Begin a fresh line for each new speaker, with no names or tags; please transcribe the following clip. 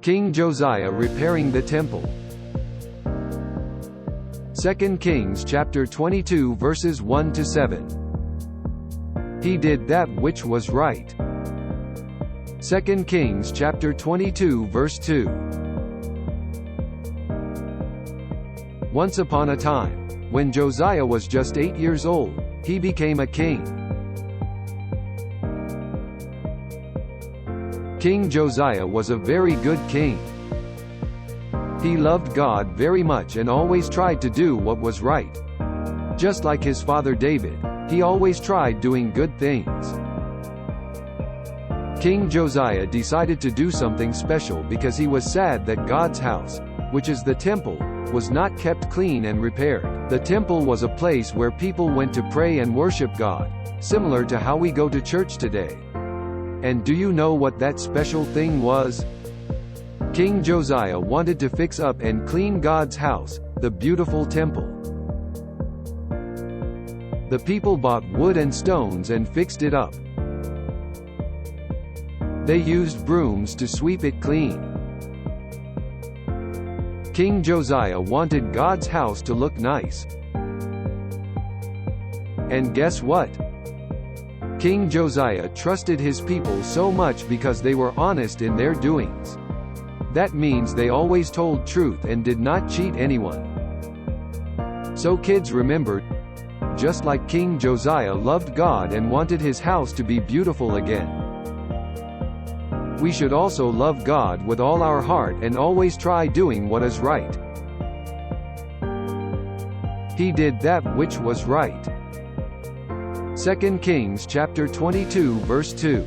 King Josiah repairing the temple. 2 Kings chapter 22 verses 1 to 7. He did that which was right. 2 Kings chapter 22 verse 2. Once upon a time, when Josiah was just 8 years old, he became a king. King Josiah was a very good king. He loved God very much and always tried to do what was right. Just like his father David, he always tried doing good things. King Josiah decided to do something special because he was sad that God's house, which is the temple, was not kept clean and repaired. The temple was a place where people went to pray and worship God, similar to how we go to church today. And do you know what that special thing was? King Josiah wanted to fix up and clean God's house, the beautiful temple. The people bought wood and stones and fixed it up. They used brooms to sweep it clean. King Josiah wanted God's house to look nice. And guess what? King Josiah trusted his people so much because they were honest in their doings. That means they always told truth and did not cheat anyone. So kids, remember, just like King Josiah loved God and wanted his house to be beautiful again, we should also love God with all our heart and always try doing what is right. He did that which was right. 2 Kings chapter 22 verse 2.